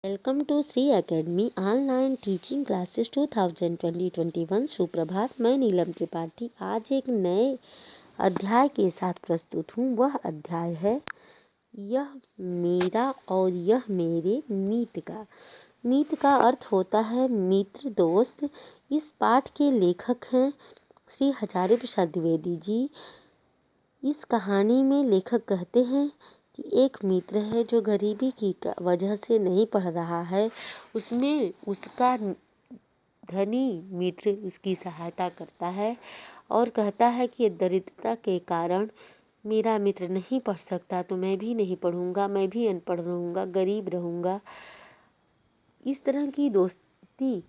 Welcome to Shri academy online teaching classes 2020-21। सुप्रभात। मैं नीलम त्रिपाठी आज एक नए अध्याय के साथ प्रस्तुत हूँ। वह अध्याय है यह मेरा और यह मेरे मीत का। मीत का अर्थ होता है मित्र, दोस्त। इस पाठ के लेखक हैं श्री हजारी प्रसाद द्विवेदी जी। इस कहानी में लेखक कहते हैं कि एक मित्र है जो गरीबी की वजह से नहीं पढ़ रहा है। उसमें उसका धनी मित्र उसकी सहायता करता है और कहता है कि दरिद्रता के कारण मेरा मित्र नहीं पढ़ सकता तो मैं भी नहीं पढ़ूंगा, मैं भी अनपढ़ रहूंगा, गरीब रहूंगा। इस तरह की दोस्ती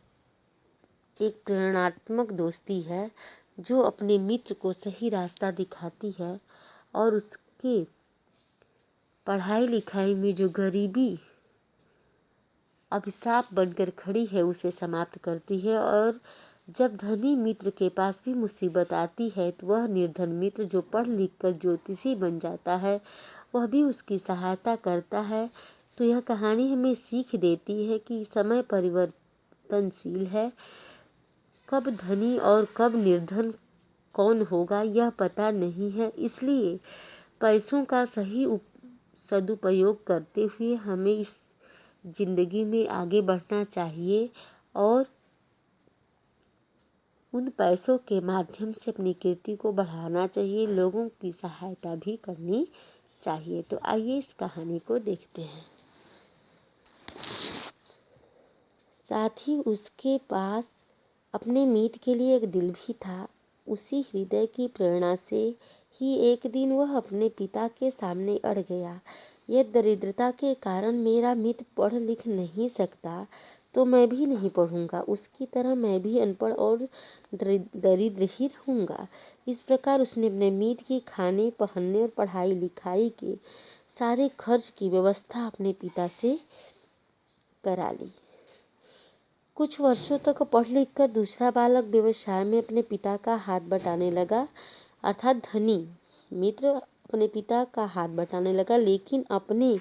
एक प्रेरणात्मक दोस्ती है जो अपने मित्र को सही रास्ता दिखाती है और उसके पढ़ाई लिखाई में जो गरीबी अभिशाप बनकर खड़ी है उसे समाप्त करती है। और जब धनी मित्र के पास भी मुसीबत आती है तो वह निर्धन मित्र जो पढ़ लिख कर ज्योतिषी बन जाता है वह भी उसकी सहायता करता है। तो यह कहानी हमें सीख देती है कि समय परिवर्तनशील है। कब धनी और कब निर्धन कौन होगा यह पता नहीं है, इसलिए पैसों का सही सदुपयोग करते हुए हमें इस जिंदगी में आगे बढ़ना चाहिए और उन पैसों के माध्यम से अपनी कीर्ति को बढ़ाना चाहिए, लोगों की सहायता भी करनी चाहिए। तो आइए इस कहानी को देखते हैं। साथ ही उसके पास अपने मीत के लिए एक दिल भी था। उसी हृदय की प्रेरणा से ही एक दिन वह अपने पिता के सामने अड़ गया। यह दरिद्रता के कारण मेरा मित्र पढ़ लिख नहीं सकता तो मैं भी नहीं पढ़ूंगा, उसकी तरह मैं भी अनपढ़ और दरिद्र ही रहूंगा। इस प्रकार उसने अपने मित्र की खाने, पहनने और पढ़ाई लिखाई के सारे खर्च की व्यवस्था अपने पिता से करा ली। कुछ वर्षों तक पढ़ लिख कर दूसरा बालक व्यवसाय में अपने पिता का हाथ बटाने लगा, अर्थात धनी मित्र अपने पिता का हाथ बटाने लगा, लेकिन अपने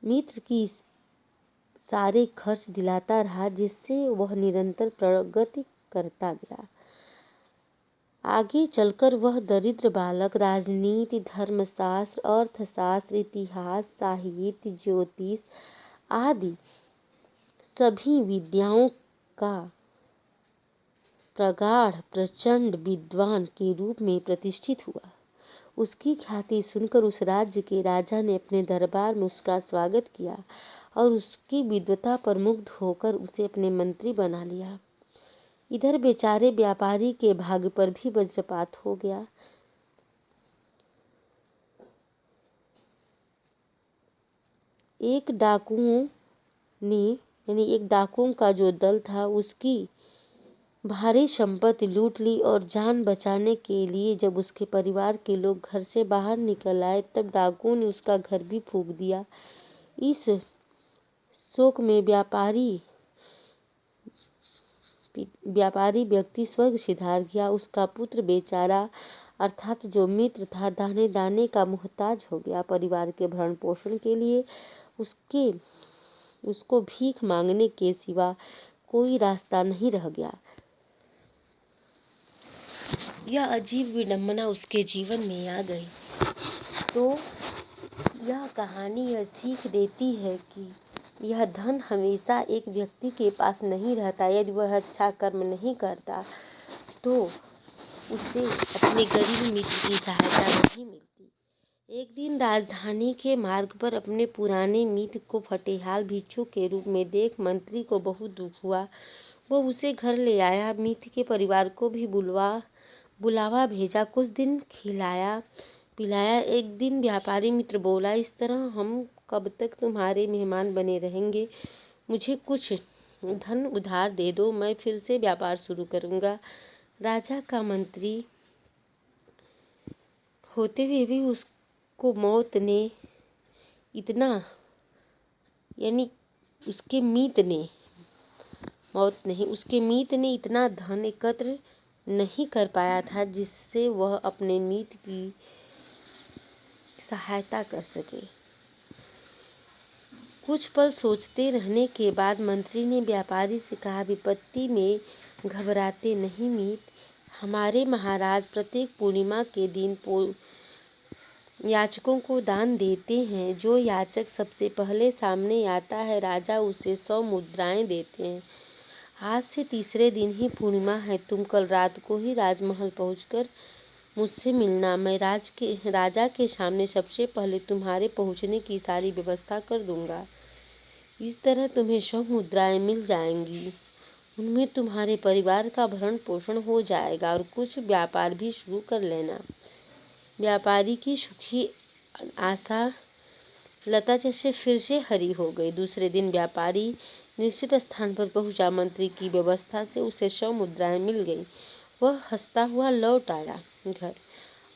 मित्र की सारे खर्च दिलाता रहा, जिससे वह निरंतर प्रगति करता गया। आगे चलकर वह दरिद्र बालक राजनीति, धर्मशास्त्र, अर्थशास्त्र, इतिहास, साहित्य, ज्योतिष आदि सभी विद्याओं का प्रगाढ़ प्रचंड विद्वान के रूप में प्रतिष्ठित हुआ। उसकी ख्याति सुनकर उस राज्य के राजा ने अपने दरबार में उसका स्वागत किया और उसकी विद्वता पर मुग्ध होकर उसे अपने मंत्री बना लिया। इधर बेचारे व्यापारी के भाग्य पर भी वज्रपात हो गया। एक डाकुओं का जो दल था उसकी भारी संपत्ति लूट ली और जान बचाने के लिए जब उसके परिवार के लोग घर से बाहर निकल आए तब डाकुओं ने उसका घर भी फूंक दिया। इस शोक में व्यापारी व्यक्ति स्वर्ग सिधार गया। उसका पुत्र बेचारा अर्थात जो मित्र था दाने दाने का मुहताज हो गया। परिवार के भरण पोषण के लिए उसको भीख मांगने के सिवा कोई रास्ता नहीं रह गया। यह अजीब विडंबना उसके जीवन में आ गई। तो यह कहानी यह सीख देती है कि यह धन हमेशा एक व्यक्ति के पास नहीं रहता। यदि वह अच्छा कर्म नहीं करता तो उसे अपने गरीब मित्र की सहायता नहीं मिलती। एक दिन राजधानी के मार्ग पर अपने पुराने मित्र को फटेहाल भिक्षु के रूप में देख मंत्री को बहुत दुख हुआ। वह उसे घर ले आया, मित्र के परिवार को भी बुलावा भेजा, कुछ दिन खिलाया पिलाया। एक दिन व्यापारी मित्र बोला, इस तरह हम कब तक तुम्हारे मेहमान बने रहेंगे? मुझे कुछ धन उधार दे दो, मैं फिर से व्यापार शुरू करूंगा। राजा का मंत्री होते हुए भी उसको मौत ने इतना उसके मीत ने इतना धन एकत्र नहीं कर पाया था जिससे वह अपने मीत की सहायता कर सके। कुछ पल सोचते रहने के बाद मंत्री ने व्यापारी से कहा, विपत्ति में घबराते नहीं मीत। हमारे महाराज प्रत्येक पूर्णिमा के दिन याचकों को दान देते हैं। जो याचक सबसे पहले सामने आता है, राजा उसे 100 मुद्राएं देते हैं। आज से तीसरे दिन ही पूर्णिमा है। तुम कल रात को ही राजमहल पहुंचकर मुझसे मिलना। मैं राजा के सामने सबसे पहले तुम्हारे पहुंचने की सारी व्यवस्था कर दूंगा। इस तरह तुम्हें 100 मुद्राएं मिल जाएंगी। उनमें तुम्हारे परिवार का भरण पोषण हो जाएगा और कुछ व्यापार भी शुरू कर लेना। व्यापारी की सुखी आशा लता जैसे फिर से हरी हो गई। दूसरे दिन व्यापारी निश्चित स्थान पर पहुंचा। मंत्री की व्यवस्था से उसे 100 मुद्राएं मिल गई। वह हंसता हुआ लौट आया घर।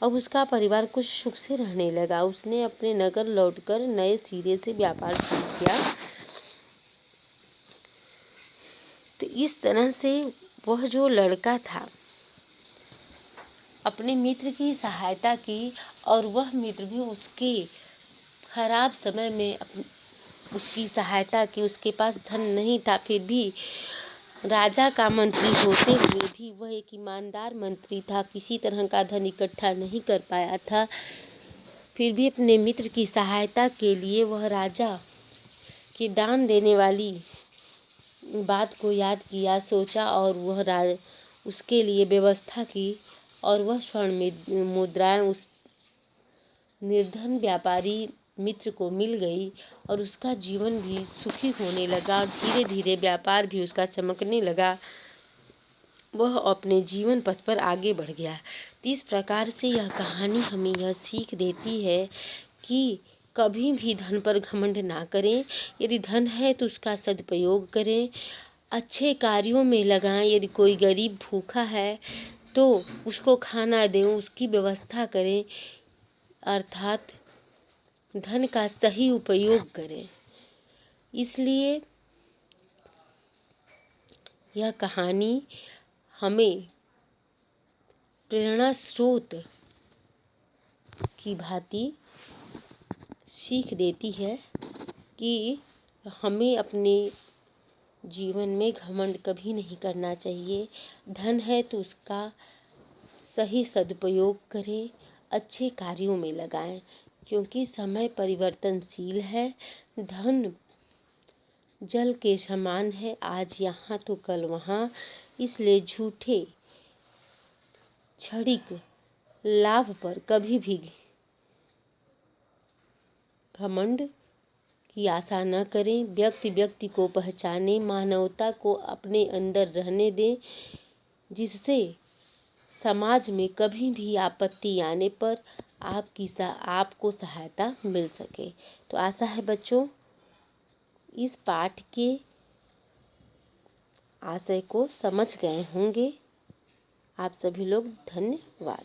अब उसका परिवार कुछ सुख से रहने लगा। उसने अपने नगर लौटकर नए सिरे से व्यापार शुरू किया। तो इस तरह से वह जो लड़का था अपने मित्र की सहायता की, और वह मित्र भी उसके खराब समय में उसकी सहायता की। उसके पास धन नहीं था, फिर भी राजा का मंत्री होते हुए भी वह एक ईमानदार मंत्री था। किसी तरह का धन इकट्ठा नहीं कर पाया था, फिर भी अपने मित्र की सहायता के लिए वह राजा की दान देने वाली बात को याद किया, सोचा और वह उसके लिए व्यवस्था की। और वह स्वर्ण मुद्राएं उस निर्धन व्यापारी मित्र को मिल गई और उसका जीवन भी सुखी होने लगा और धीरे धीरे व्यापार भी उसका चमकने लगा। वह अपने जीवन पथ पर आगे बढ़ गया। इस प्रकार से यह कहानी हमें यह सीख देती है कि कभी भी धन पर घमंड ना करें। यदि धन है तो उसका सदुपयोग करें, अच्छे कार्यों में लगाएं। यदि कोई गरीब भूखा है तो उसको खाना दें, उसकी व्यवस्था करें, अर्थात धन का सही उपयोग करें। इसलिए यह कहानी हमें प्रेरणा स्रोत की भांति सीख देती है कि हमें अपने जीवन में घमंड कभी नहीं करना चाहिए। धन है तो उसका सही सदुपयोग करें, अच्छे कार्यों में लगाएं, क्योंकि समय परिवर्तनशील है। धन जल के समान है, आज यहाँ तो कल वहाँ। इसलिए झूठे क्षणिक लाभ पर कभी भी घमंड की आशा न करें। व्यक्ति व्यक्ति को पहचाने, मानवता को अपने अंदर रहने दें, जिससे समाज में कभी भी आपत्ति आने पर आपको सहायता मिल सके। तो आशा है बच्चों इस पाठ के आशय को समझ गए होंगे। आप सभी लोग धन्यवाद।